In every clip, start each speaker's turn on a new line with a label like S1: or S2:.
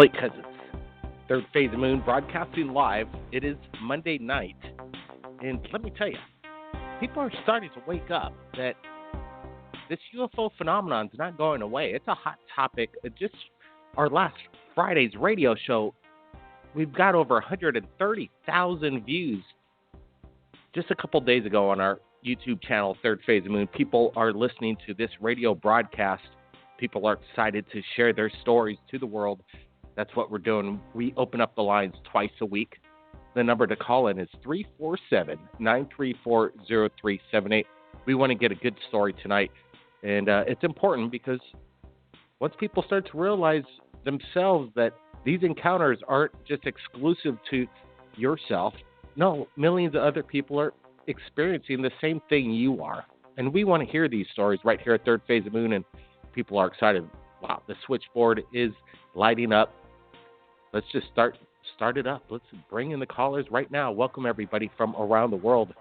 S1: Blake Cousins, Third Phase of the Moon, broadcasting live. It is Monday night, and let me tell you, people are starting to wake up that this UFO phenomenon is not going away. It's a hot topic. Just our last Friday's radio show, we've got over 130,000 views just a couple days ago on our YouTube channel, Third Phase of the Moon. People are listening to this radio broadcast. People are excited to share their stories to the world. That's what we're doing. We open up the lines twice a week. The number to call in is 347-934-0378. We want to get a good story tonight. And it's important because once people start to realize themselves that these encounters aren't just exclusive to yourself, no, millions of other people are experiencing the same thing you are. And we want to hear these stories right here at Third Phase of the Moon, and people are excited. Wow, the switchboard is lighting up. Let's just start it up. Let's bring in the callers right now. Welcome everybody from around the world.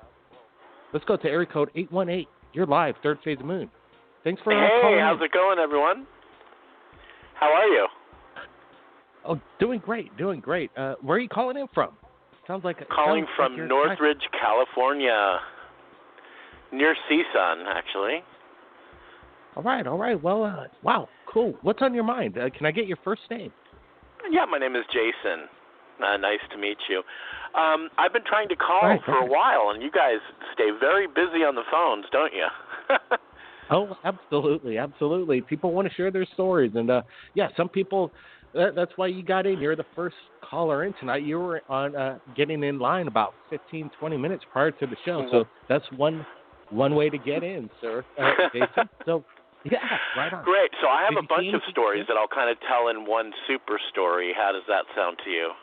S1: Let's go to area code 818. You're live, Third Phase of the Moon. Thanks for calling.
S2: Hey, how's it going, everyone? How are you?
S1: Oh, doing great. Where are you calling in from? Sounds like
S2: from Northridge, California, near CSUN, actually.
S1: All right. Well, wow, cool. What's on your mind? Can I get your first name?
S2: Yeah, my name is Jason. Nice to meet you. I've been trying to call for a while, and you guys stay very busy on the phones, don't you?
S1: Oh, absolutely. People want to share their stories, and some people. That's why you got in. You're the first caller in tonight. You were on getting in line about 15, 20 minutes prior to the show. So that's one way to get in, sir, Jason. So, yeah, right on.
S2: Great. So I have a bunch of stories that I'll kind of tell in one super story. How does that sound to you?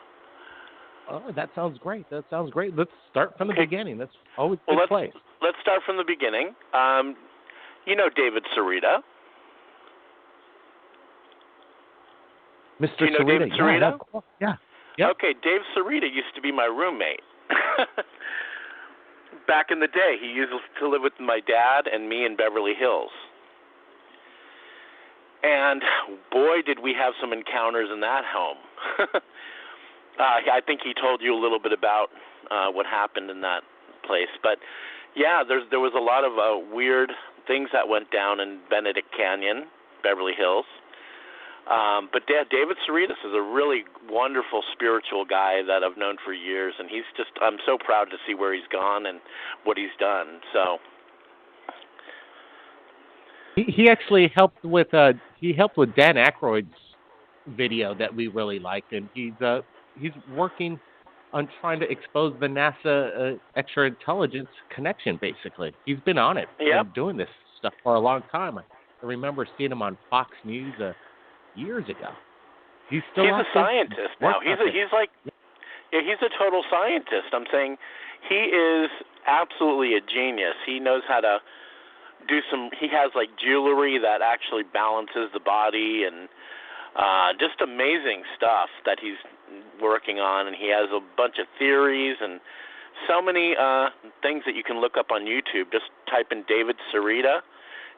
S1: Oh, that sounds great. Let's start from the beginning. That's always a good place.
S2: Let's start from the beginning. You know David Sarita?
S1: Mr.
S2: Do you know David Sarita?
S1: Yeah. Yep.
S2: Okay, Dave Sarita used to be my roommate. Back in the day, he used to live with my dad and me in Beverly Hills. And boy, did we have some encounters in that home. I think he told you a little bit about what happened in that place. But, yeah, there was a lot of weird things that went down in Benedict Canyon, Beverly Hills. But David Cerritos is a really wonderful spiritual guy that I've known for years, and I'm so proud to see where he's gone and what he's done. So
S1: he actually helped with Dan Aykroyd's video that we really liked, and he's working on trying to expose the NASA extra intelligence connection. Basically, he's been on it, doing this stuff for a long time. I remember seeing him on Fox News years ago. He's a
S2: scientist now. He's a total scientist. I'm saying he is absolutely a genius. He knows how to do he has like jewelry that actually balances the body and just amazing stuff that he's working on, and he has a bunch of theories and so many things that you can look up on YouTube. Just type in David Sarita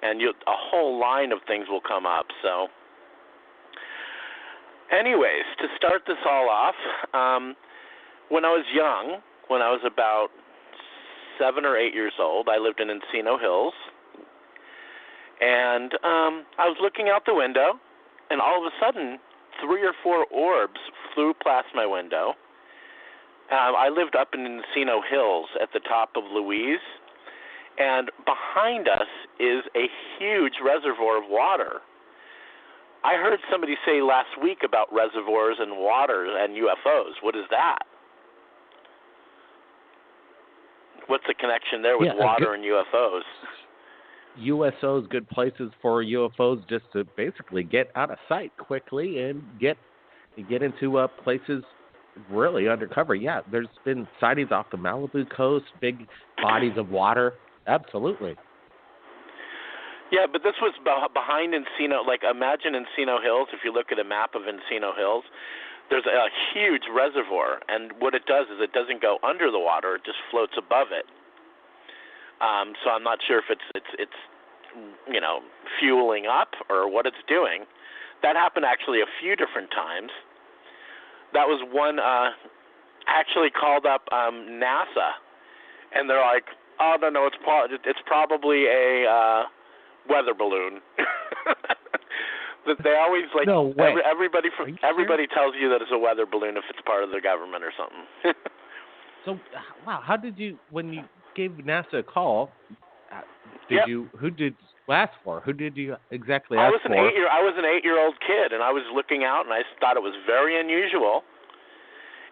S2: and a whole line of things will come up. So anyways, to start this all off, when I was young, when I was about 7 or 8 years old, I lived in Encino Hills, and I was looking out the window, and all of a sudden, 3 or 4 orbs flew past my window. I lived up in Encino Hills at the top of Louise, and behind us is a huge reservoir of water. I heard somebody say last week about reservoirs and water and UFOs. What is that? What's the connection there with water and UFOs?
S1: USOs, good places for UFOs just to basically get out of sight quickly and get into places really undercover. Yeah, there's been sightings off the Malibu coast, big bodies of water. Absolutely.
S2: Yeah, but this was behind Encino. Like, imagine Encino Hills. If you look at a map of Encino Hills, there's a huge reservoir, and what it does is it doesn't go under the water; it just floats above it. So I'm not sure if it's fueling up or what it's doing. That happened actually a few different times. that was one actually called up NASA, and they're like, oh, no, it's probably a weather balloon. That they always like
S1: No way.
S2: everybody tells you that it's a weather balloon if it's part of the government or something.
S1: So, wow, how did you, when you gave NASA a call, who did you ask for? Who did you exactly ask for?
S2: I was an 8-year-old kid, and I was looking out, and I thought it was very unusual.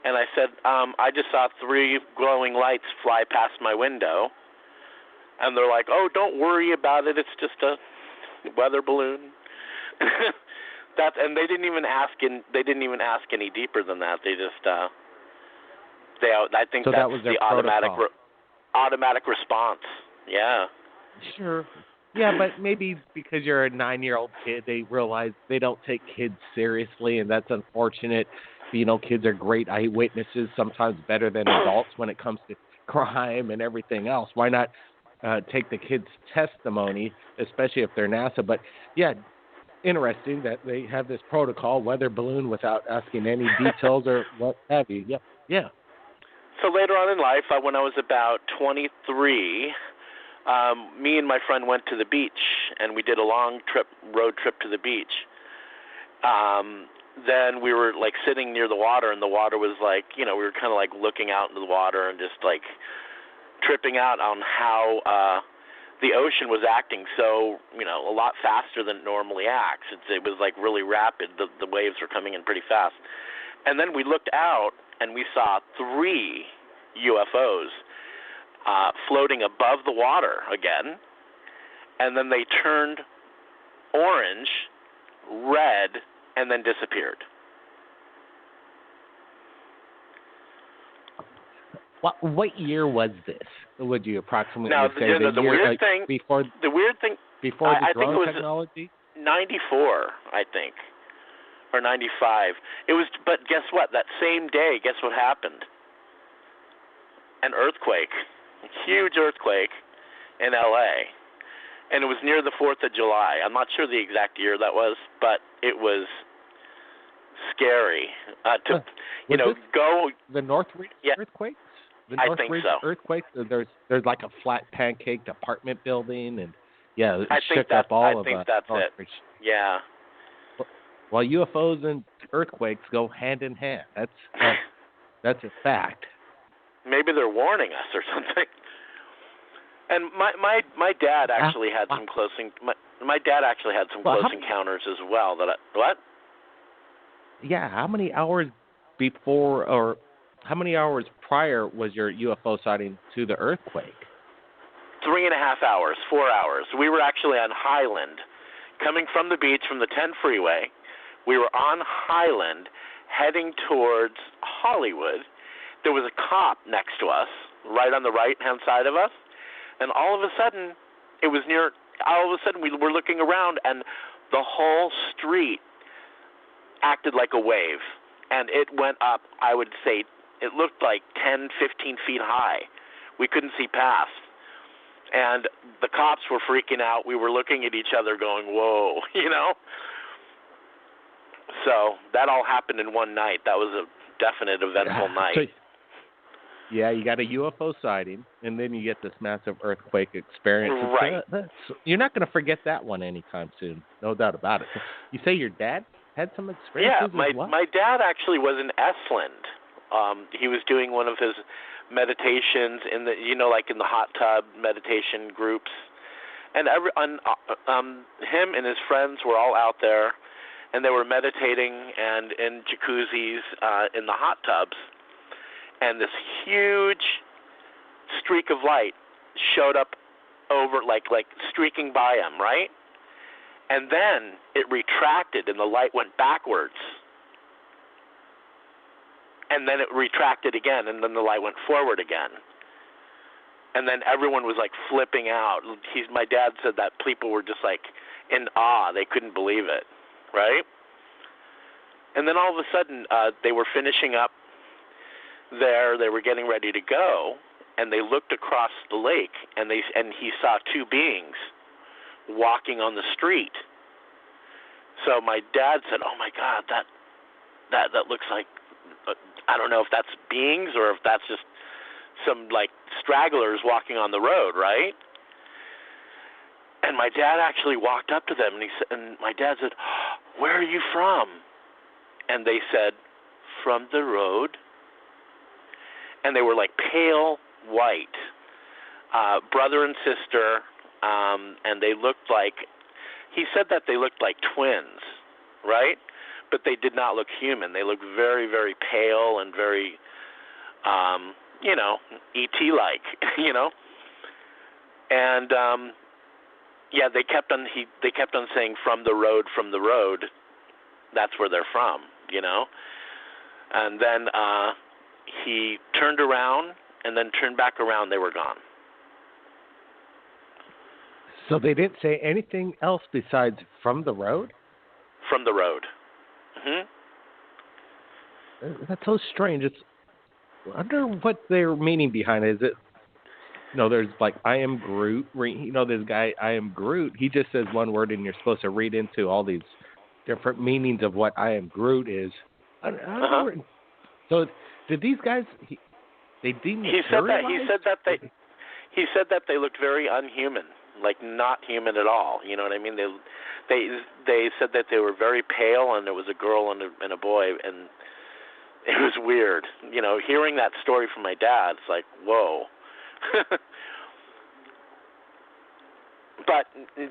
S2: And I said, I just saw 3 glowing lights fly past my window. And they're like, oh, don't worry about it. It's just a weather balloon. And they didn't even ask. They didn't even ask any deeper than that. They just, I think
S1: so
S2: that's
S1: that was their
S2: the automatic response. Yeah.
S1: Sure. Yeah, but maybe because you're a 9-year-old kid, they realize they don't take kids seriously, and that's unfortunate. You know, kids are great eyewitnesses, sometimes better than adults when it comes to crime and everything else. Why not take the kids' testimony, especially if they're NASA? But, yeah, interesting that they have this protocol, weather balloon, without asking any details or what have you. Yeah.
S2: So later on in life, when I was about 23, me and my friend went to the beach, and we did a long road trip to the beach. Then we were like sitting near the water, and the water was like, we were kind of like looking out into the water and just like tripping out on how the ocean was acting so, a lot faster than it normally acts. It was like really rapid. The waves were coming in pretty fast. And then we looked out, and we saw 3 UFOs floating above the water again, and then they turned orange, red, and then disappeared.
S1: What year was this? Would you approximately say
S2: the
S1: year,
S2: weird thing?
S1: Before
S2: the weird thing
S1: before the
S2: I think it was
S1: technology?
S2: 94, I think, or 95. It was, but guess what? That same day, guess what happened? An earthquake, a huge earthquake in L.A., and it was near the 4th of July. I'm not sure the exact year that was, but it was scary go.
S1: The Northridge earthquakes? The
S2: I think so.
S1: Earthquakes? There's like a flat pancaked apartment building, and it shook
S2: up
S1: all of
S2: I think that's
S1: Northridge.
S2: it. Yeah.
S1: Well, UFOs and earthquakes go hand in hand. That's a fact.
S2: Maybe they're warning us or something. And my dad actually had some close. My dad actually had some close encounters as well. What?
S1: Yeah. How many hours before or how many hours prior was your UFO sighting to the earthquake?
S2: 3.5 hours, 4 hours. We were actually on Highland, coming from the beach from the 10 freeway. We were on Highland, heading towards Hollywood. There was a cop next to us, right on the right-hand side of us, and all of a sudden, we were looking around, and the whole street acted like a wave, and it went up, I would say, it looked like 10, 15 feet high. We couldn't see past, and the cops were freaking out. We were looking at each other going, whoa, So that all happened in one night. That was a definite eventful night.
S1: Yeah, you got a UFO sighting, and then you get this massive earthquake experience.
S2: Right.
S1: You're not going to forget that one anytime soon, no doubt about it. You say your dad had some experiences
S2: as well? My dad actually was in Estland. He was doing one of his meditations in the, like in the hot tub meditation groups. And him and his friends were all out there, and they were meditating and in jacuzzis in the hot tubs. And this huge streak of light showed up over, like streaking by him, right? And then it retracted, and the light went backwards. And then it retracted again, and then the light went forward again. And then everyone was, like, flipping out. My dad said that people were just, like, in awe. They couldn't believe it, right? And then all of a sudden, they were finishing up there. They were getting ready to go, and they looked across the lake, and he saw 2 beings walking on the street. So my dad said, "Oh my God, that looks like I don't know if that's beings or if that's just some like stragglers walking on the road, right? And my dad actually walked up to them, and my dad said, "Where are you from?" And they said, "From the road." And they were like pale white, brother and sister, and they looked like, he said that they looked like twins, right? But they did not look human. They looked very, very pale and very, E.T.-like, And yeah, they kept on saying from the road, that's where they're from, And then he turned around and then turned back around, they were gone.
S1: So they didn't say anything else besides from the road?
S2: From the road.
S1: That's so strange. I wonder what their meaning behind it. Is it, there's like, I am Groot. This guy, I am Groot. He just says one word and you're supposed to read into all these different meanings of what I am Groot is. I don't know. So did these guys, they dematerialize?
S2: He said that they looked very unhuman, like not human at all. You know what I mean? They said that they were very pale, and there was a girl and a boy, and it was weird. Hearing that story from my dad, it's like, whoa. But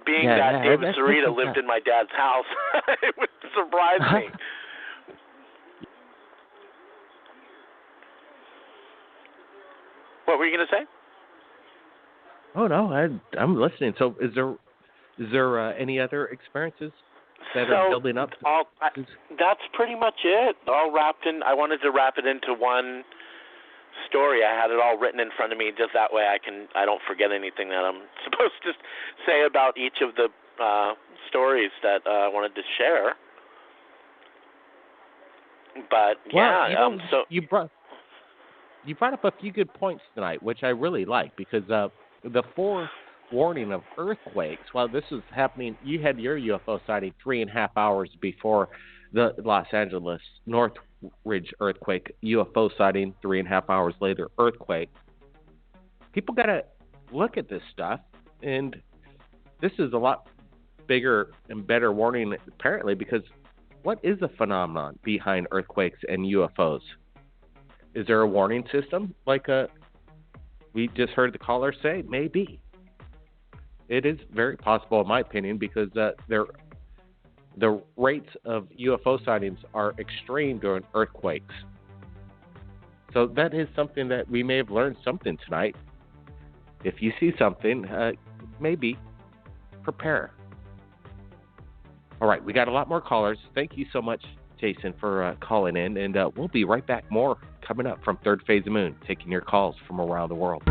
S2: being that David Sarita lived in my dad's house, it would surprise me. What were you going to say?
S1: Oh no, I'm listening. So, is there any other experiences that are building up?
S2: That's pretty much it. All wrapped in. I wanted to wrap it into one story. I had it all written in front of me, just that way I don't forget anything that I'm supposed to say about each of the stories that I wanted to share. But so
S1: you brought up a few good points tonight, which I really like, because the forewarning of earthquakes, while this is happening, you had your UFO sighting 3.5 hours before the Los Angeles Northridge earthquake, UFO sighting 3.5 hours later, earthquake. People got to look at this stuff, and this is a lot bigger and better warning, apparently, because what is the phenomenon behind earthquakes and UFOs? Is there a warning system like we just heard the caller say? Maybe. It is very possible, in my opinion, because the rates of UFO sightings are extreme during earthquakes. So that is something that we may have learned something tonight. If you see something, maybe prepare. All right, we got a lot more callers. Thank you so much, Jason, for calling in, and we'll be right back. More coming up from Third Phase of Moon, taking your calls from around the world.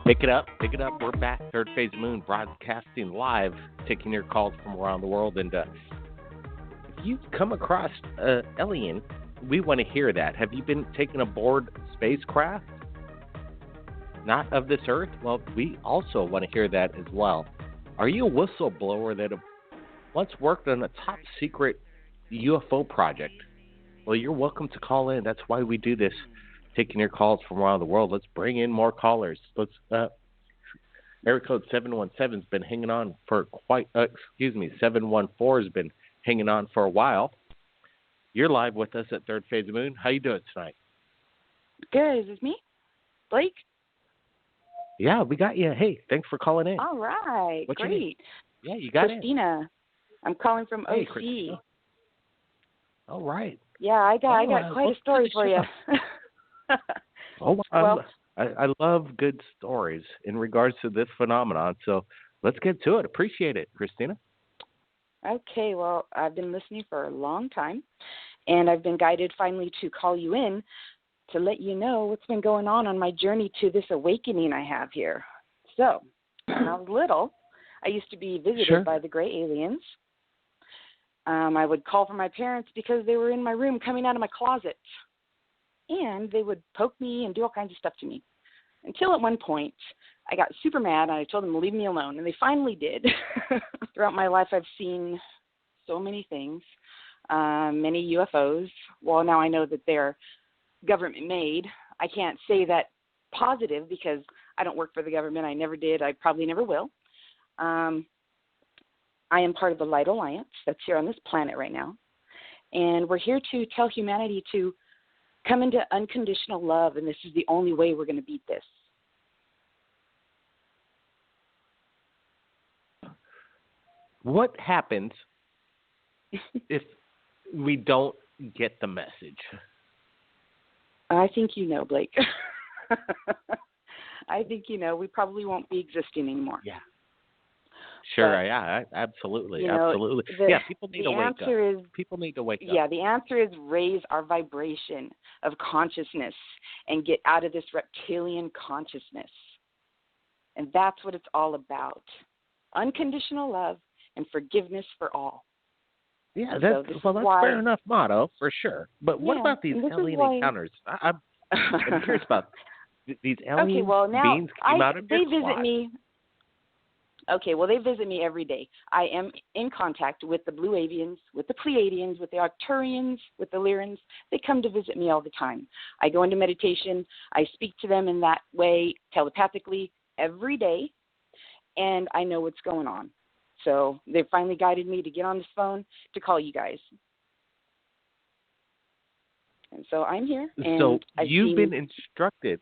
S1: Pick it up. We're back. Third Phase Moon broadcasting live, taking your calls from around the world. And if you've come across alien, we want to hear that. Have you been taken aboard spacecraft not of this Earth? Well, we also want to hear that as well. Are you a whistleblower that once worked on a top secret UFO project? Well, you're welcome to call in. That's why we do this, taking your calls from around the world. Let's bring in more callers. Area code 717 has been hanging on for 714 has been hanging on for a while. You're live with us at Third Phase Moon. How you doing tonight?
S3: Good. Is this me? Blake?
S1: Yeah, we got you. Hey, thanks for calling in.
S3: All right.
S1: What's
S3: Great.
S1: Your name? Yeah, you got
S3: Christina.
S1: it.
S3: I'm calling from
S1: Hey,
S3: OC.
S1: Christina. All right.
S3: Yeah, I got quite a story for you.
S1: I love good stories in regards to this phenomenon, so let's get to it. Appreciate it, Christina.
S3: Okay, well, I've been listening for a long time, and I've been guided finally to call you in to let you know what's been going on my journey to this awakening I have here. So, when I was little, I used to be visited by the gray aliens. I would call for my parents because they were in my room coming out of my closet. And they would poke me and do all kinds of stuff to me. Until at one point, I got super mad and I told them to leave me alone. And they finally did. Throughout my life, I've seen so many things, many UFOs. Well, now I know that they're government-made. I can't say that positive because I don't work for the government. I never did. I probably never will. I am part of the Light Alliance that's here on this planet right now. And we're here to tell humanity to come into unconditional love, and this is the only way we're going to beat this.
S1: What happens if we don't get the message?
S3: I think you know, Blake. I think you know. We probably won't be existing anymore.
S1: Yeah. Sure,
S3: but,
S1: yeah, absolutely,
S3: know,
S1: absolutely. People need to wake up. People need to wake up.
S3: Yeah, the answer is raise our vibration of consciousness and get out of this reptilian consciousness. And that's what it's all about. Unconditional love and forgiveness for all.
S1: Yeah, that's fair enough motto, for sure. But what about these alien encounters? I'm curious about these alien beings came out of your
S3: visit me. Okay, well, they visit me every day. I am in contact with the Pleiadians, with the Pleiadians, with the Arcturians, with the Lyrans. They come to visit me all the time. I go into meditation. I speak to them in that way telepathically every day, and I know what's going on. So they finally guided me to get on this phone to call you guys. And so I'm here. And
S1: so you've been instructed.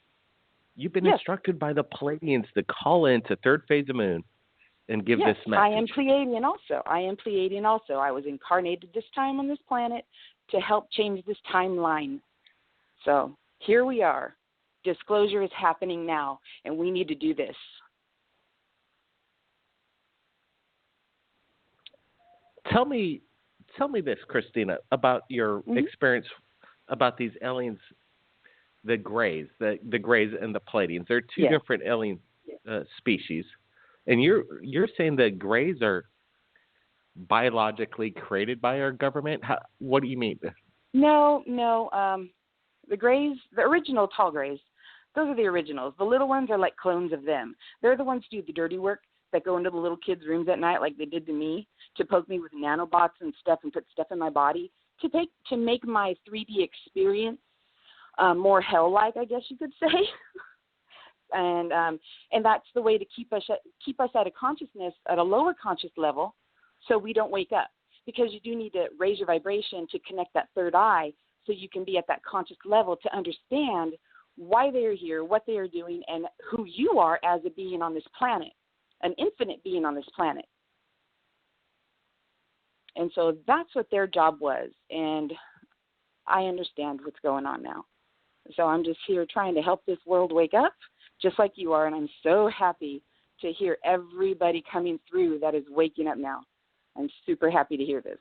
S1: You've been instructed by the Pleiadians to call in to Third Phase of Moon and give this message.
S3: I am Pleiadian also. I was incarnated this time on this planet to help change this timeline. So here we are. Disclosure is happening now, and we need to do this.
S1: Tell me this, Christina, about your experience about these aliens, the Greys and the Pleiadians. They're two different alien species. And you're saying that Greys are biologically created by our government? What do you mean?
S3: No. The Greys, the original tall Greys, those are the originals. The little ones are like clones of them. They're the ones who do the dirty work that go into the little kids' rooms at night like they did to me, to poke me with nanobots and stuff and put stuff in my body, to make my 3D experience more hell-like, I guess you could say. And that's the way to keep us at a consciousness, at a lower conscious level, so we don't wake up. Because you do need to raise your vibration to connect that third eye, so you can be at that conscious level to understand why they are here, what they are doing, and who you are as a being on this planet, an infinite being on this planet. And so that's what their job was, and I understand what's going on now. So I'm just here trying to help this world wake up, just like you are, and I'm so happy to hear everybody coming through that is waking up now. I'm super happy to hear this.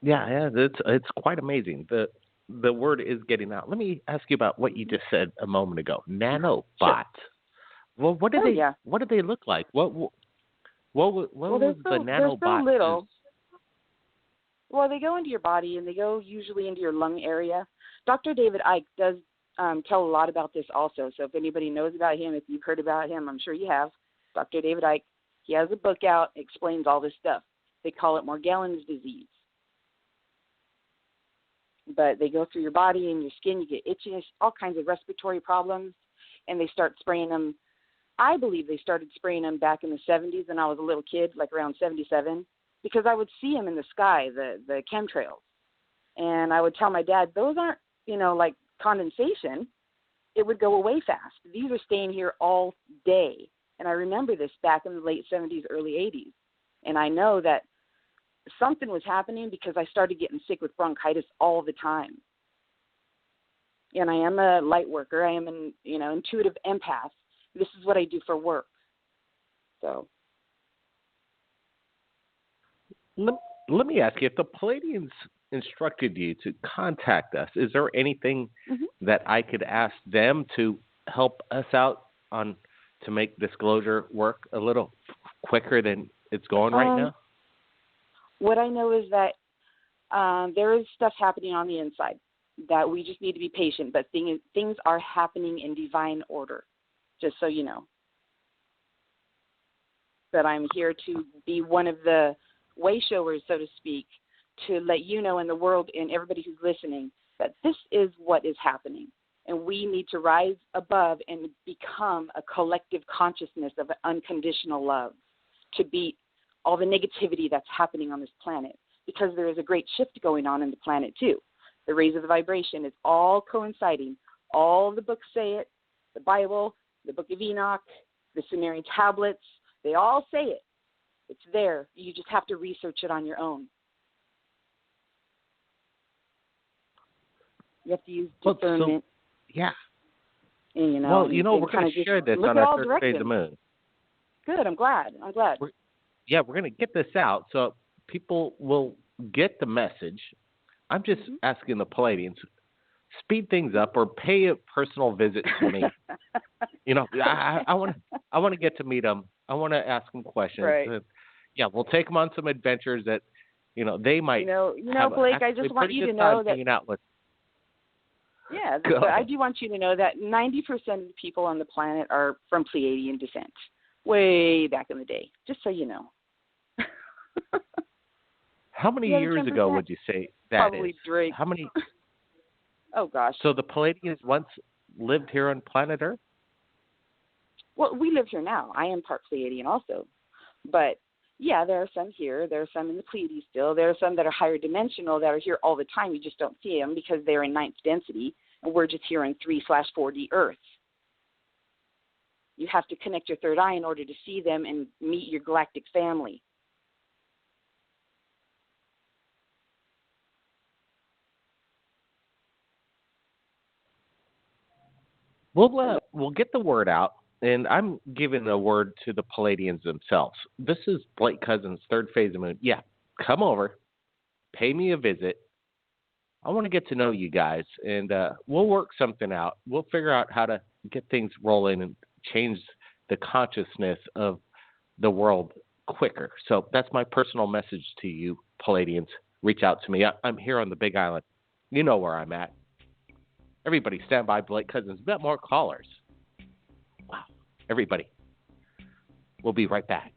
S1: Yeah, it's quite amazing. The word is getting out. Let me ask you about what you just said a moment ago. Nanobots.
S3: Sure.
S1: Well, what do
S3: Oh yeah.
S1: what do they look like? What
S3: Well,
S1: was the
S3: they're so
S1: nanobot?
S3: little. Well, they go into your body, and they go usually into your lung area. Dr. David Icke does tell a lot about this also. So if anybody knows about him, if you've heard about him, I'm sure you have. Dr. David Icke, he has a book out, explains all this stuff. They call it Morgellons disease. But they go through your body and your skin. You get itchiness, all kinds of respiratory problems, and they start spraying them. I believe they started spraying them back in the 70s when I was a little kid, like around 77, because I would see them in the sky, the chemtrails. And I would tell my dad, those aren't, like condensation. It would go away fast. These are staying here all day. And I remember this back in the late 70s, early 80s. And I know that something was happening because I started getting sick with bronchitis all the time. And I am a light worker. I am an intuitive empath. This is what I do for work. So
S1: let me ask you, if the Pleiadians instructed you to contact us, is there anything that I could ask them to help us out on to make disclosure work a little quicker than it's going right now?
S3: What I know is that there is stuff happening on the inside that we just need to be patient, but things are happening in divine order, just so you know. But I'm here to be one of the way showers, so to speak, to let you know in the world and everybody who's listening that this is what is happening. And we need to rise above and become a collective consciousness of unconditional love to beat all the negativity that's happening on this planet, because there is a great shift going on in the planet too. The rays of the vibration is all coinciding. All the books say it, the Bible, the Book of Enoch, the Sumerian tablets, they all say it. It's there. You just have to research it on your own. You have to use discernment.
S1: Yeah.
S3: And,
S1: we're going to share this on our third phase of the moon.
S3: Good. I'm glad.
S1: We're going to get this out so people will get the message. I'm just asking the Pleiadians, speed things up or pay a personal visit to me. I want to get to meet them. I want to ask them questions.
S3: Right.
S1: We'll take them on some adventures that, they might.
S3: Blake, I just want you to know that. Yeah, but I do want you to know that 90% of the people on the planet are from Pleiadian descent, way back in the day, just so you know.
S1: How many years ago would you say that
S3: Probably
S1: is?
S3: Drake.
S1: How many?
S3: Oh, gosh.
S1: So the Pleiadians once lived here on planet Earth?
S3: Well, we live here now. I am part Pleiadian also. But, yeah, there are some here. There are some in the Pleiades still. There are some that are higher dimensional that are here all the time. You just don't see them because they're in 9th density, and we're just here in 3/4D Earth. You have to connect your third eye in order to see them and meet your galactic family.
S1: We'll get the word out, and I'm giving a word to the Pleiadians themselves. This is Blake Cousins' third phase of moon. Yeah, come over, pay me a visit. I want to get to know you guys, and we'll work something out. We'll figure out how to get things rolling and change the consciousness of the world quicker. So that's my personal message to you, Pleiadians. Reach out to me. I'm here on the Big Island. You know where I'm at. Everybody stand by, Blake Cousins. We've got more callers. Wow. Everybody. We'll be right back.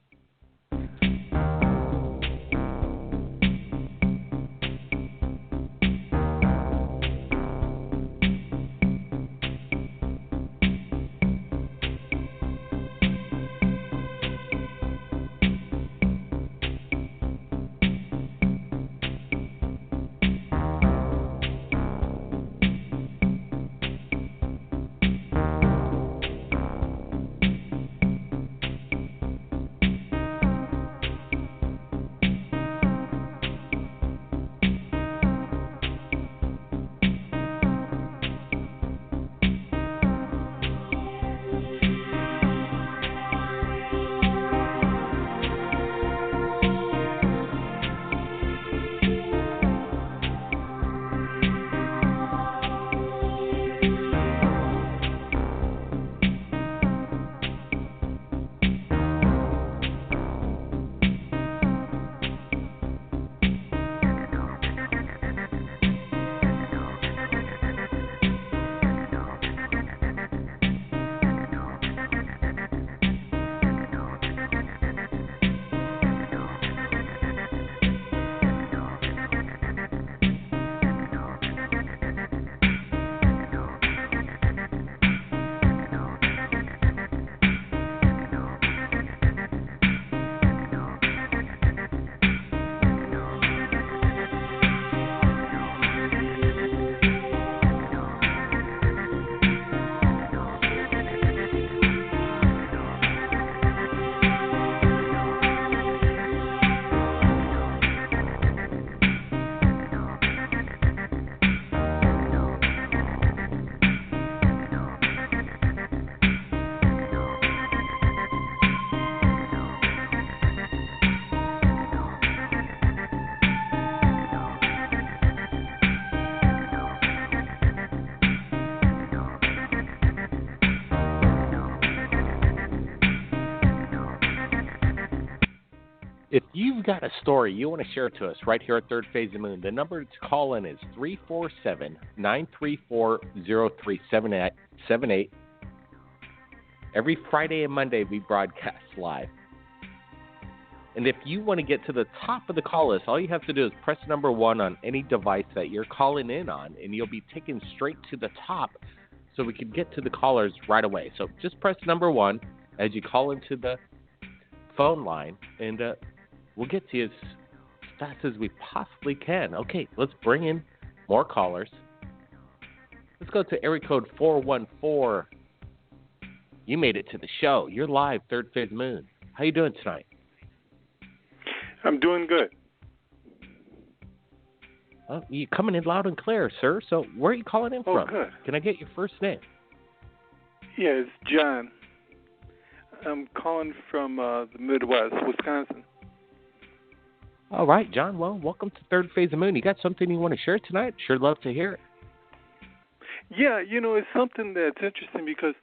S1: you've got a story you want to share to us right here at Third Phase of the Moon, the number to call in is 347-934-0378. Every Friday and Monday, we broadcast live. And if you want to get to the top of the call list, all you have to do is press number 1 on any device that you're calling in on, and you'll be taken straight to the top so we can get to the callers right away. So just press number 1 as you call into the phone line, and we'll get to you as fast as we possibly can. Okay, let's bring in more callers. Let's go to area code 414. You made it to the show. You're live, Third Phase Moon. How you doing tonight?
S4: I'm doing good.
S1: Well, you're coming in loud and clear, sir. So where are you calling in from?
S4: Oh, good.
S1: Can I get your first name?
S4: Yeah, it's John. I'm calling from the Midwest, Wisconsin.
S1: All right, John. Well, welcome to Third Phase of the Moon. You got something you want to share tonight? Sure love to hear it.
S4: Yeah, it's something that's interesting because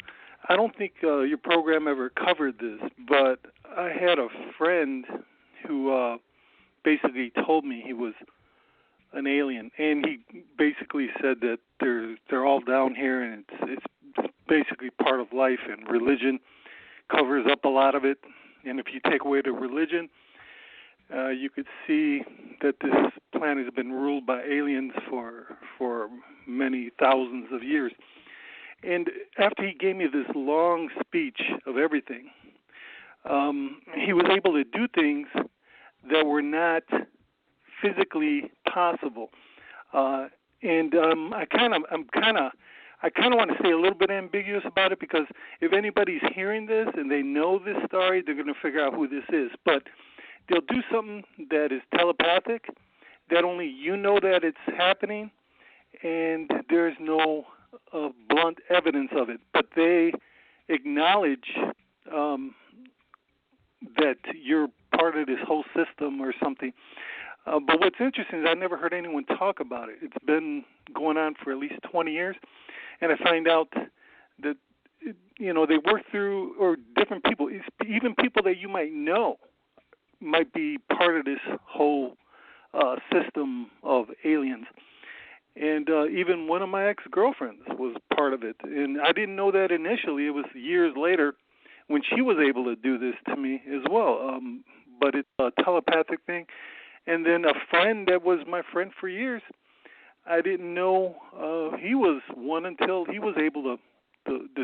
S4: I don't think your program ever covered this, but I had a friend who basically told me he was an alien, and he basically said that they're all down here, and it's basically part of life, and religion covers up a lot of it. And if you take away the religion, you could see that this planet has been ruled by aliens for many thousands of years. And after he gave me this long speech of everything, he was able to do things that were not physically possible. And I kind of want to stay a little bit ambiguous about it, because if anybody's hearing this and they know this story, they're going to figure out who this is. But they'll do something that is telepathic, that only you know that it's happening, and there's no blunt evidence of it. But they acknowledge that you're part of this whole system or something. But what's interesting is I never heard anyone talk about it. It's been going on for at least 20 years, and I find out that, they work through, or different people, even people that you might know, might be part of this whole system of aliens. And even one of my ex-girlfriends was part of it. And I didn't know that initially. It was years later when she was able to do this to me as well. But it's a telepathic thing. And then a friend that was my friend for years, I didn't know he was one until he was able to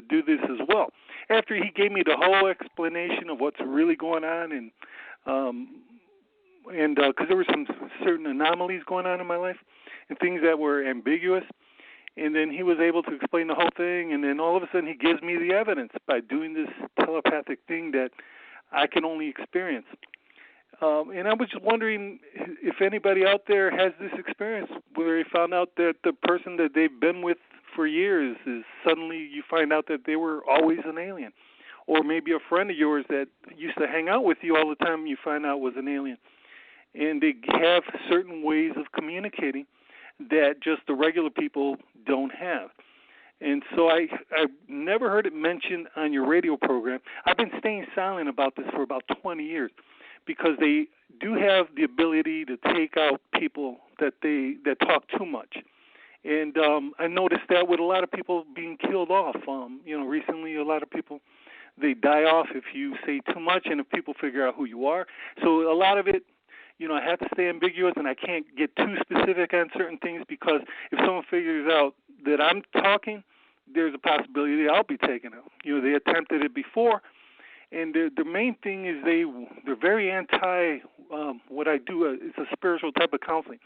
S4: do this as well. After he gave me the whole explanation of what's really going on, and because there were some certain anomalies going on in my life and things that were ambiguous, and then he was able to explain the whole thing, and then all of a sudden he gives me the evidence by doing this telepathic thing that I can only experience. And I was just wondering if anybody out there has this experience where they found out that the person that they've been with for years is suddenly you find out that they were always an alien. Or maybe a friend of yours that used to hang out with you all the time you find out was an alien. And they have certain ways of communicating that just the regular people don't have. And so I've never heard it mentioned on your radio program. I've been staying silent about this for about 20 years. Because they do have the ability to take out people that talk too much, and I noticed that with a lot of people being killed off. Recently a lot of people, they die off if you say too much, and if people figure out who you are. So a lot of it, I have to stay ambiguous, and I can't get too specific on certain things, because if someone figures out that I'm talking, there's a possibility that I'll be taken out. They attempted it before. And the main thing is they're very anti what I do. It's a spiritual type of counseling.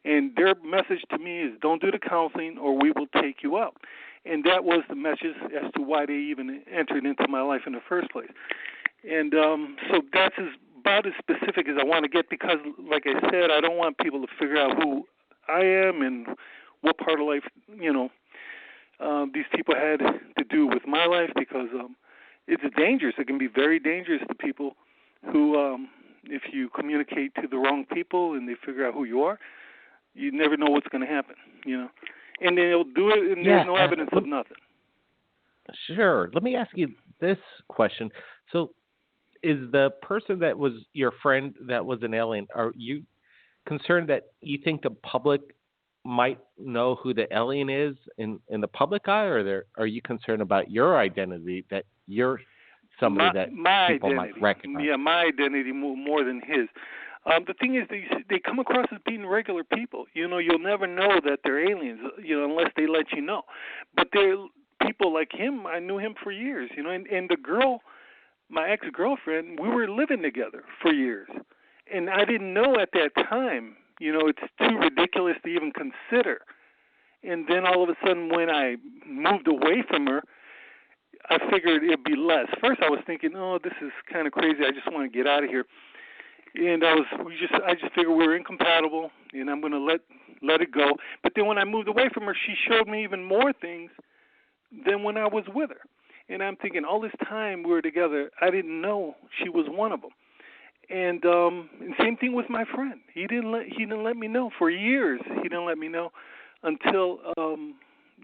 S4: And their message to me is, don't do the counseling or we will take you out. And that was the message as to why they even entered into my life in the first place. And so that's about as specific as I want to get, because, like I said, I don't want people to figure out who I am and what part of life, these people had to do with my life, because it's dangerous. It can be very dangerous to people who, if you communicate to the wrong people and they figure out who you are, you never know what's going to happen, And they'll do it, and there's no evidence of nothing.
S1: Sure. Let me ask you this question. So is the person that was your friend that was an alien, are you concerned that you think the public might know who the alien is in the public eye, or are you concerned about your identity, that you're somebody that people might recognize?
S4: Yeah, my identity more than his. The thing is, they come across as being regular people. You'll never know that they're aliens, unless they let you know. But they're people like him. I knew him for years, and the girl, my ex-girlfriend, we were living together for years. And I didn't know at that time, it's too ridiculous to even consider. And then all of a sudden, when I moved away from her, I figured it'd be less. First, I was thinking, oh, this is kind of crazy. I just want to get out of here. And I just figured we were incompatible, and I'm going to let it go. But then when I moved away from her, she showed me even more things than when I was with her. And I'm thinking, all this time we were together, I didn't know she was one of them. And same thing with my friend. He didn't let me know for years. He didn't let me know until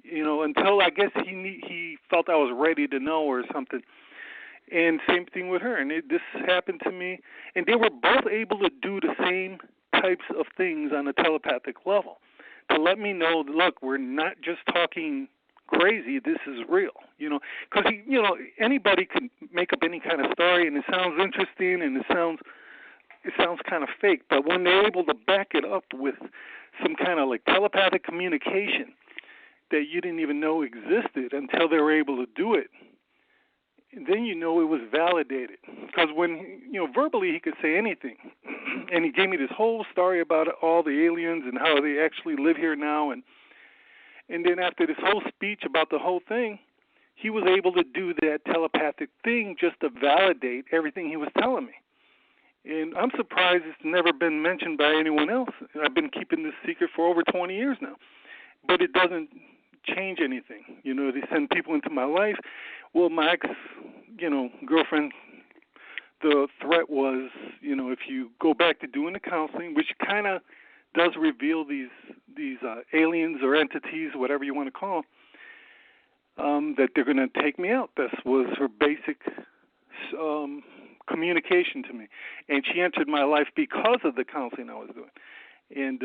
S4: until I guess he felt I was ready to know or something. And same thing with her. And this happened to me. And they were both able to do the same types of things on a telepathic level to let me know, look, we're not just talking crazy. This is real, because anybody can make up any kind of story, and it sounds interesting, and it sounds kind of fake. But when they're able to back it up with some kind of like telepathic communication that you didn't even know existed until they were able to do it, then it was validated. Because when verbally he could say anything, and he gave me this whole story about all the aliens and how they actually live here now, and then after this whole speech about the whole thing, he was able to do that telepathic thing just to validate everything he was telling me. And I'm surprised it's never been mentioned by anyone else. I've been keeping this secret for over 20 years now. But it doesn't change anything. They send people into my life. Well, my ex, girlfriend, the threat was, if you go back to doing the counseling, which kind of does reveal these aliens or entities, whatever you want to call them, that they're going to take me out. This was her basic communication to me. And she entered my life because of the counseling I was doing. And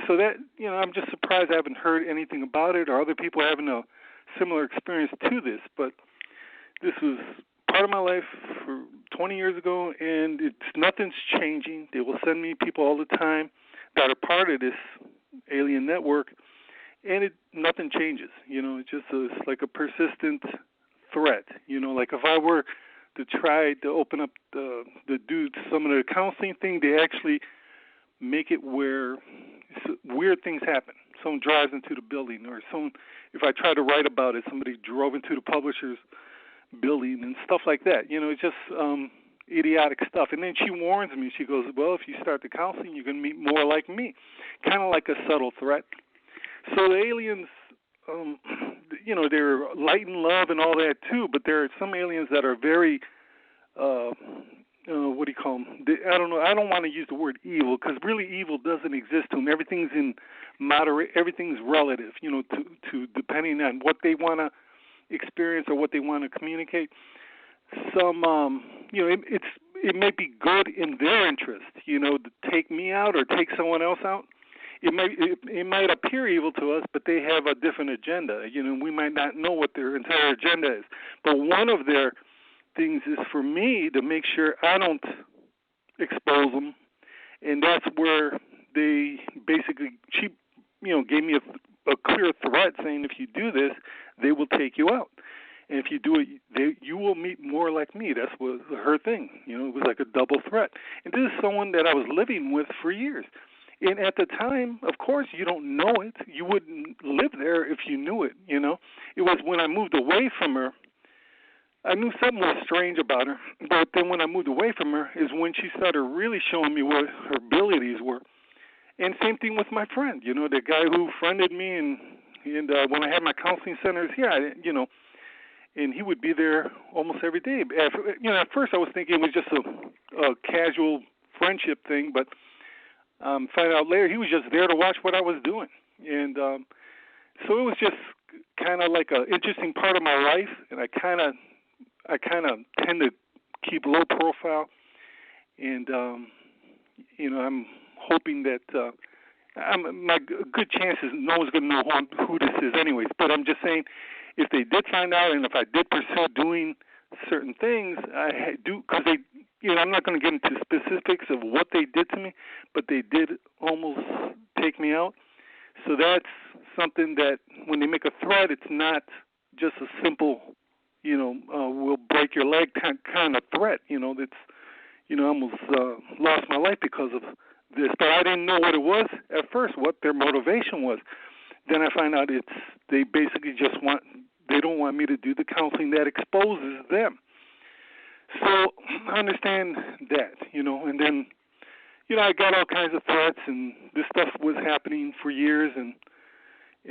S4: so that, I'm just surprised I haven't heard anything about it or other people having a similar experience to this. But this was part of my life for 20 years ago, and nothing's changing. They will send me people all the time that are part of this alien network, and nothing changes. It's like a persistent threat. Like if I were to try to open up the some of the counseling thing, they actually make it where weird things happen. Someone drives into the building, or if I try to write about it, somebody drove into the publisher's building and stuff like that. It's just idiotic stuff. And then she warns me. She goes, well, if you start the counseling, you're going to meet more like me. Kind of like a subtle threat. So the aliens, they're light and love and all that too, but there are some aliens that are very, what do you call them? I don't know. I don't want to use the word evil, because really evil doesn't exist to them. Everything's in moderate. Everything's relative, to depending on what they want to experience or what they want to communicate. Some, it may be good in their interest, to take me out or take someone else out. It might appear evil to us, but they have a different agenda. We might not know what their entire agenda is. But one of their things is for me to make sure I don't expose them, and that's where they basically, she gave me a clear threat saying, if you do this, they will take you out. And if you do it, you will meet more like me. That was her thing. It was like a double threat. And this is someone that I was living with for years. And at the time, of course, you don't know it. You wouldn't live there if you knew it, It was when I moved away from her, I knew something was strange about her. But then when I moved away from her is when she started really showing me what her abilities were. And same thing with my friend, the guy who friended me, and when I had my counseling centers here, and he would be there almost every day. At first I was thinking it was just a casual friendship thing, but find out later he was just there to watch what I was doing. And so it was just kind of like an interesting part of my life, and I kind of tend to keep low profile, and I'm hoping that my good chances no one's going to know who this is anyways. But I'm just saying, if they did find out, and if I did pursue doing certain things, I do, because they, I'm not going to get into specifics of what they did to me, but they did almost take me out. So that's something that when they make a threat, it's not just a simple, we'll break your leg kind of threat. That's, I almost lost my life because of this, but I didn't know what it was at first, what their motivation was. Then I find out they basically they don't want me to do the counseling that exposes them. So I understand that, and then, I got all kinds of threats, and this stuff was happening for years, and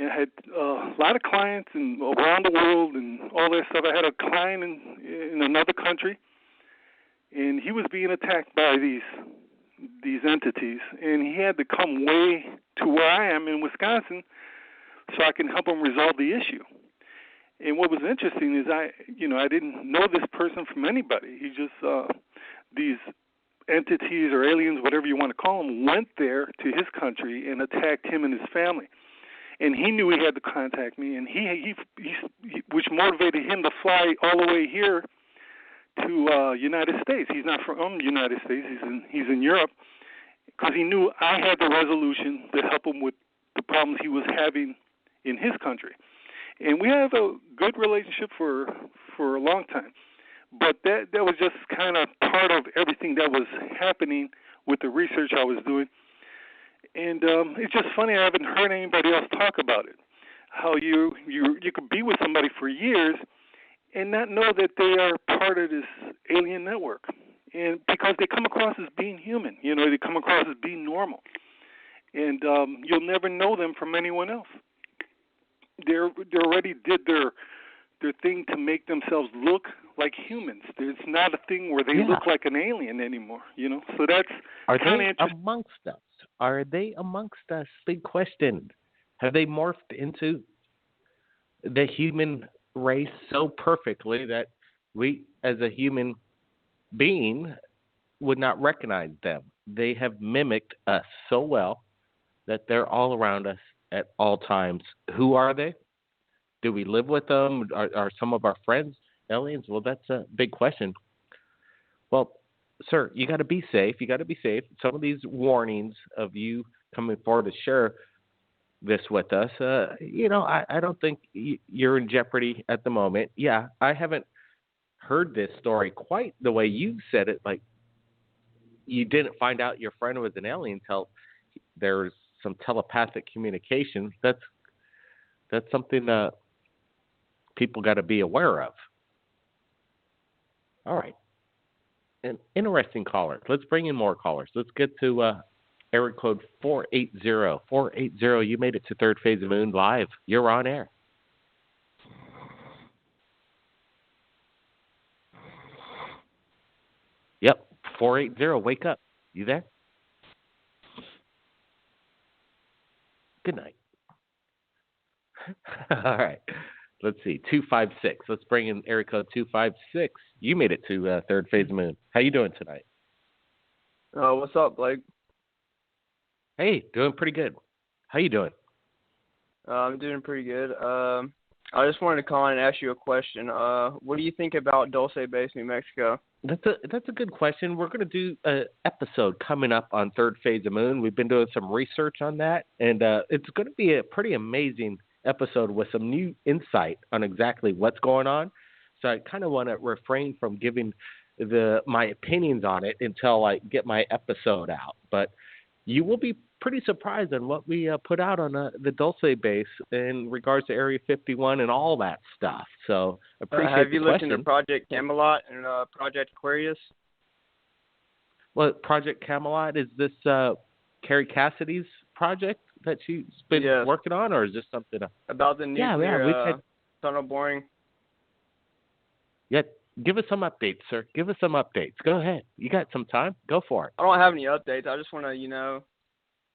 S4: I had a lot of clients and around the world and all that stuff. I had a client in another country, and he was being attacked by these entities, and he had to come way to where I am in Wisconsin so I can help him resolve the issue. And what was interesting is I didn't know this person from anybody. He just these entities or aliens, whatever you want to call them, went there to his country and attacked him and his family. And he knew he had to contact me, and he which motivated him to fly all the way here to United States. He's not from the United States. He's in Europe, because he knew I had the resolution to help him with the problems he was having in his country. And we have a good relationship for a long time. But that was just kind of part of everything that was happening with the research I was doing. And it's just funny, I haven't heard anybody else talk about it. How you could be with somebody for years and not know that they are part of this alien network. And because they come across as being human, they come across as being normal. And you'll never know them from anyone else. They already did their thing to make themselves look like humans. It's not a thing where they look like an alien anymore, So that's kind of interesting.
S1: Amongst us? Are they amongst us? Big question. Have they morphed into the human race so perfectly that we, as a human being, would not recognize them? They have mimicked us so well that they're all around us at all times. Who are they? Do we live with them? Are some of our friends aliens? Well, that's a big question. Well, sir, you got to be safe. Some of these warnings of you coming forward to share this with us, I don't think you're in jeopardy at the moment. Yeah, I haven't heard this story quite the way you said it. Like, you didn't find out your friend was an alien until there's some telepathic communication. That's something people got to be aware of. All right. An interesting caller. Let's bring in more callers. Let's get to area code 480. 480, you made it to Third Phase of Moon Live. You're on air. Yep, 480, wake up. You there? Good night. All right. Let's see, 256. Let's bring in area code 256. You made it to Third Phase of Moon. How you doing tonight?
S5: What's up, Blake?
S1: Hey, doing pretty good. How you doing?
S5: I'm doing pretty good. I just wanted to call in and ask you a question. What do you think about Dulce Base, New Mexico?
S1: That's a good question. We're going to do an episode coming up on Third Phase of Moon. We've been doing some research on that, and it's going to be a pretty amazing episode with some new insight on exactly what's going on. So I kind of want to refrain from giving my opinions on it until I get my episode out. But you will be pretty surprised on what we put out on the Dulce base in regards to Area 51 and all that stuff. So appreciate
S5: Have you
S1: the
S5: looked
S1: question.
S5: into Project Camelot and Project Aquarius?
S1: Well, Project Camelot, is this Carrie Cassidy's project that she's been working on, or is this something
S5: about the nuclear tunnel boring?
S1: Yeah, give us some updates, sir. Give us some updates. Go ahead. You got some time. Go for it.
S5: I don't have any updates. I just want to,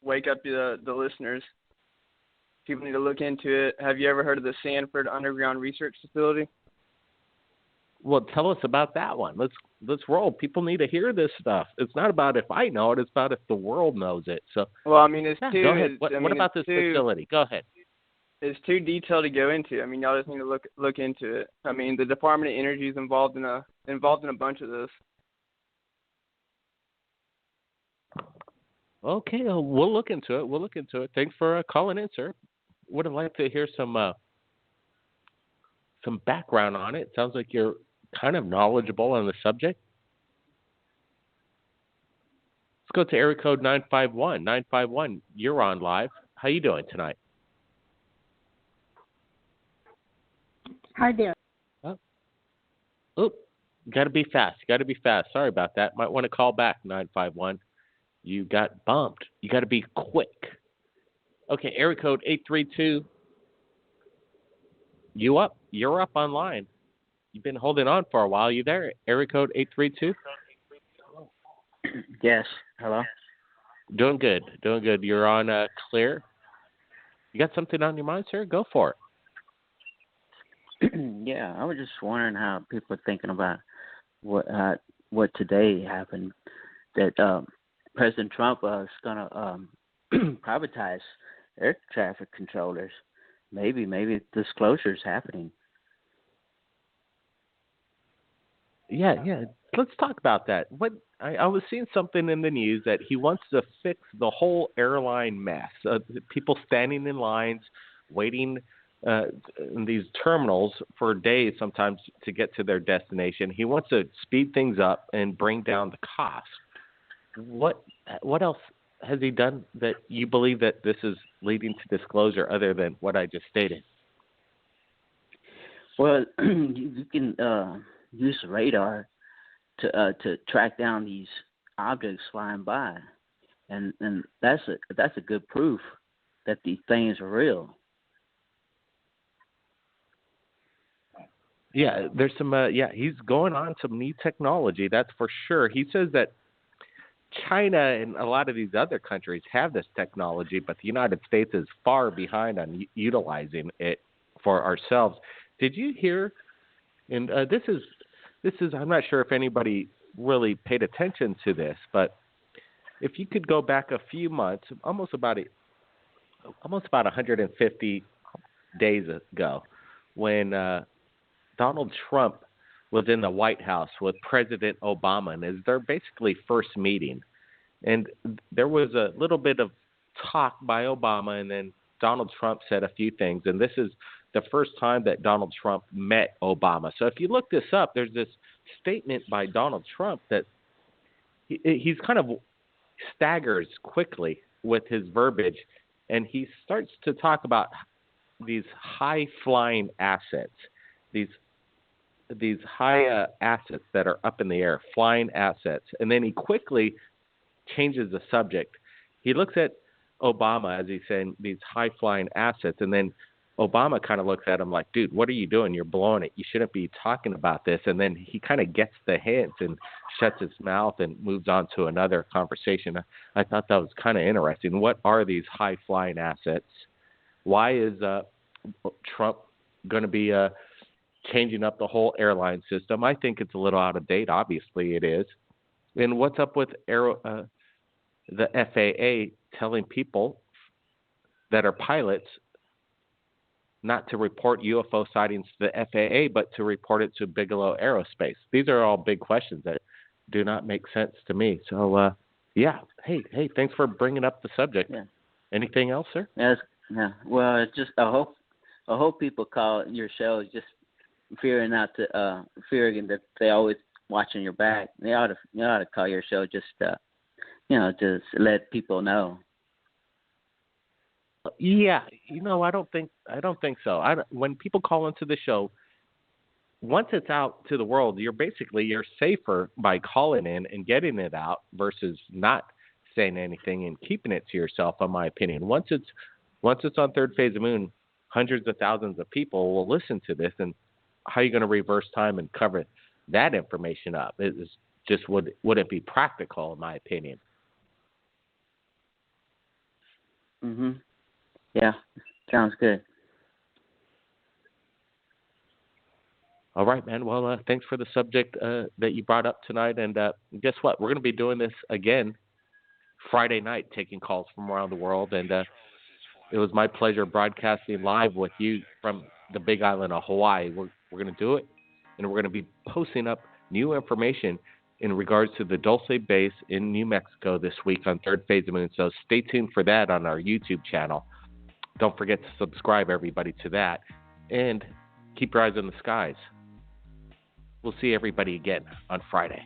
S5: wake up the listeners. People need to look into it. Have you ever heard of the Sanford Underground Research Facility?
S1: Well, tell us about that one. let's roll. People need to hear this stuff. It's not about if I know it. It's about if the world knows it. So,
S5: well, I mean, it's too.
S1: Go ahead. What about this
S5: too,
S1: facility? Go ahead.
S5: It's too detailed to go into. I mean, y'all just need to look into it. I mean, the Department of Energy is involved in a bunch of this.
S1: Okay, we'll look into it. Thanks for calling in, sir. Would have liked to hear some background on it. Sounds like you're kind of knowledgeable on the subject. Let's go to area code 951. 951, you're on live. How you doing tonight?
S6: Hi there.
S1: Oh, got to be fast. Sorry about that. Might want to call back, 951. You got bumped. You got to be quick. Okay, area code 832. You're up online. You've been holding on for a while. You there? Area code 832?
S7: Yes. Hello?
S1: Doing good. You're on clear. You got something on your mind, sir? Go for
S7: it. Yeah, I was just wondering how people are thinking about what today happened, that President Trump is going to privatize air traffic controllers. Maybe disclosure is happening.
S1: Yeah. Let's talk about that. I was seeing something in the news that he wants to fix the whole airline mess. People standing in lines, waiting in these terminals for days sometimes to get to their destination. He wants to speed things up and bring down the cost. What else has he done that you believe that this is leading to disclosure other than what I just stated?
S7: Well, you can use radar to track down these objects flying by, and that's a good proof that these things are real.
S1: Yeah, there's some. He's going on some new technology. That's for sure. He says that China and a lot of these other countries have this technology, but the United States is far behind on utilizing it for ourselves. Did you hear? And this is. I'm not sure if anybody really paid attention to this, but if you could go back a few months, almost about 150 days ago, when Donald Trump was in the White House with President Obama, and it's their basically first meeting. And there was a little bit of talk by Obama, and then Donald Trump said a few things. And this is the first time that Donald Trump met Obama. So if you look this up, there's this statement by Donald Trump that he's kind of staggers quickly with his verbiage, and he starts to talk about these high-flying assets, these high assets that are up in the air, flying assets. And then he quickly changes the subject. He looks at Obama as he's saying these high-flying assets, and then Obama kind of looks at him like, dude, what are you doing? You're blowing it. You shouldn't be talking about this. And then he kind of gets the hint and shuts his mouth and moves on to another conversation. I thought that was kind of interesting. What are these high-flying assets? Why is Trump going to be changing up the whole airline system? I think it's a little out of date. Obviously it is. And what's up with the FAA telling people that are pilots not to report UFO sightings to the FAA, but to report it to Bigelow Aerospace? These are all big questions that do not make sense to me. So, Hey, thanks for bringing up the subject.
S7: Yeah.
S1: Anything else, sir?
S7: Yes. Yeah. Well, it's just I hope people call your show just fearing that they always watching your back. They ought to call your show just just let people know.
S1: Yeah, I don't think so. When people call into the show, once it's out to the world, you're safer by calling in and getting it out versus not saying anything and keeping it to yourself, in my opinion. Once it's on Third Phase of Moon, hundreds of thousands of people will listen to this, and how are you going to reverse time and cover that information up? It just wouldn't be practical, in my opinion.
S7: Mhm. Yeah, sounds good.
S1: All right, man. Well, thanks for the subject that you brought up tonight. And guess what? We're going to be doing this again Friday night, taking calls from around the world. And it was my pleasure broadcasting live with you from the Big Island of Hawaii. We're going to do it, and we're going to be posting up new information in regards to the Dulce base in New Mexico this week on Third Phase of Moon. So stay tuned for that on our YouTube channel. Don't forget to subscribe, everybody, to that. And keep your eyes on the skies. We'll see everybody again on Friday.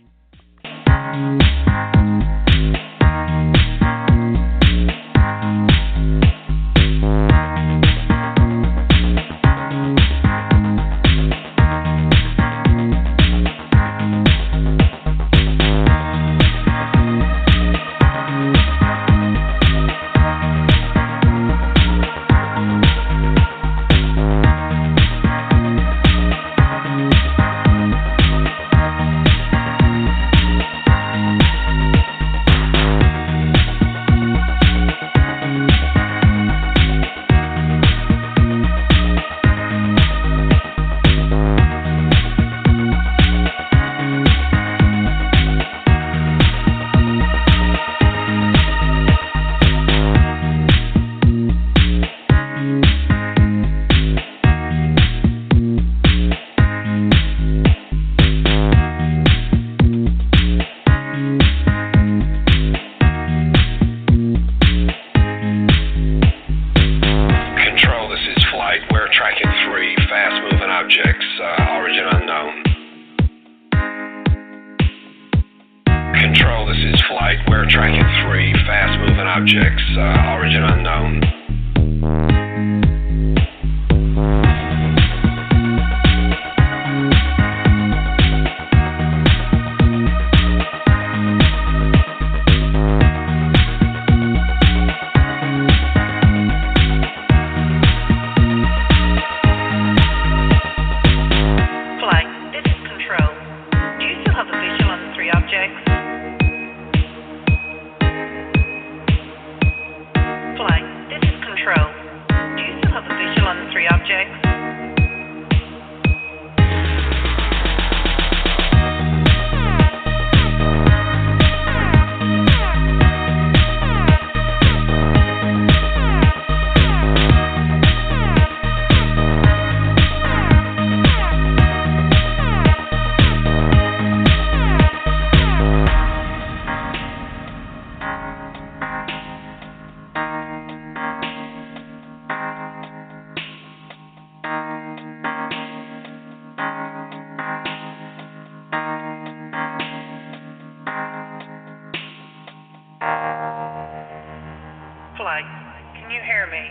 S8: Flight, can you hear me?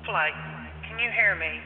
S8: Flight, can you hear me?